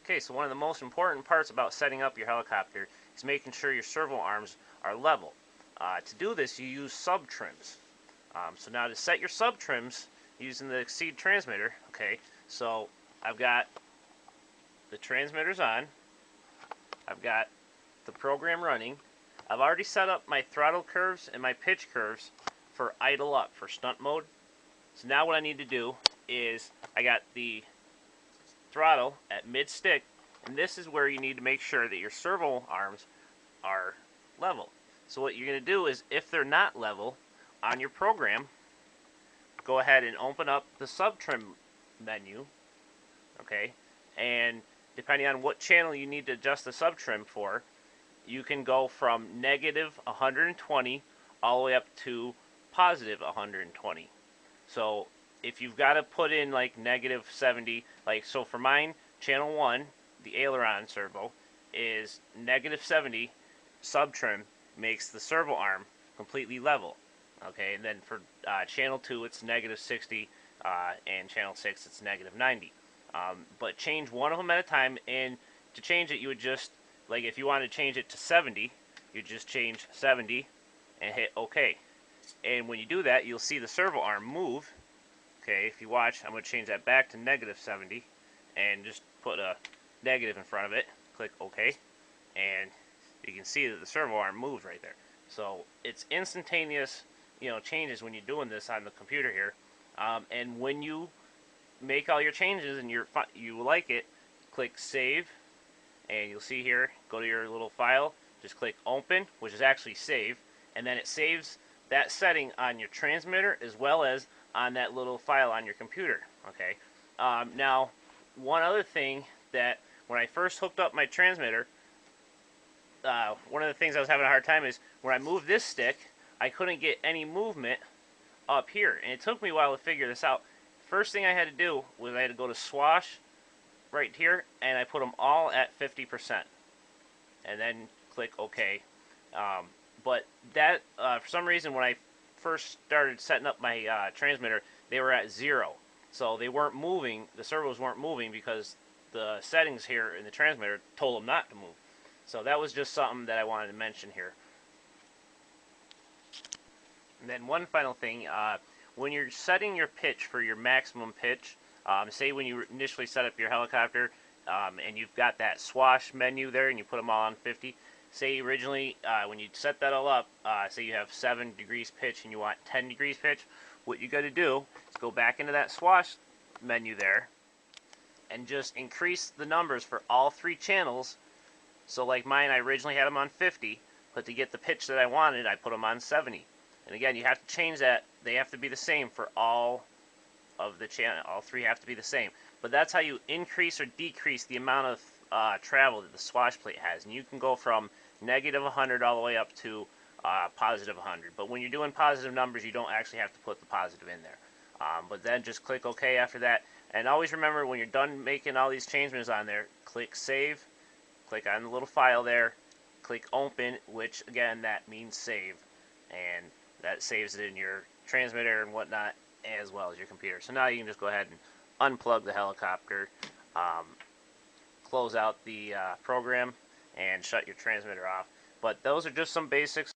Okay, so one of the most important parts about setting up your helicopter is making sure your servo arms are level. To do this, you use sub trims. So now to set your sub trims using the Exceed transmitter, okay, so I've got the transmitters on, I've got the program running, I've already set up my throttle curves and my pitch curves for idle up, for stunt mode. So now what I need to do is I got the throttle at mid stick, and this is where you need to make sure that your servo arms are level. So what you're going to do is, if they're not level on your program, go ahead and open up the sub trim menu, okay, and depending on what channel you need to adjust the sub trim for, you can go from negative 120 all the way up to positive 120. So if you've got to put in like negative 70, like so for mine, channel 1, the aileron servo, is negative 70, sub trim makes the servo arm completely level. Okay, and then for channel 2 it's negative 60, and channel 6 it's negative 90. But change one of them at a time, and to change it you would just, like if you want to change it to 70, you just change 70 and hit OK. And when you do that, you'll see the servo arm move. Okay, if you watch, I'm going to change that back to negative 70 and just put a negative in front of it. Click OK, and you can see that the servo arm moves right there. So it's instantaneous, changes when you're doing this on the computer here. And when you make all your changes and you like it, click Save, and you'll see here, go to your little file, just click Open, which is actually Save, and then it saves that setting on your transmitter as well as on that little file on your computer. Okay. Now, one other thing that when I first hooked up my transmitter, one of the things I was having a hard time is when I moved this stick, I couldn't get any movement up here, and it took me a while to figure this out. First thing I had to do was I had to go to Swash right here, and I put them all at 50%, and then click OK. But that, for some reason, when I first started setting up my transmitter, they were at 0. So they weren't moving, the servos weren't moving because the settings here in the transmitter told them not to move. So that was just something that I wanted to mention here. And then one final thing, when you're setting your pitch for your maximum pitch, say when you initially set up your helicopter, and you've got that swash menu there and you put them all on 50, say originally when you set that all up, say you have 7 degrees pitch and you want 10 degrees pitch, what you got to do is go back into that swash menu there and just increase the numbers for all 3 channels. So like mine, I originally had them on 50, but to get the pitch that I wanted, I put them on 70. And again, you have to change that. They have to be the same for all of the channel. All 3 have to be the same. But that's how you increase or decrease the amount of travel that the swash plate has. And you can go from negative 100 all the way up to positive 100. But when you're doing positive numbers, you don't actually have to put the positive in there. But then just click OK after that. And always remember, when you're done making all these changes on there, click Save. Click on the little file there. Click Open, which again, that means save. And that saves it in your transmitter and whatnot, as well as your computer. So now you can just go ahead and unplug the helicopter, close out the program, and shut your transmitter off. But those are just some basics.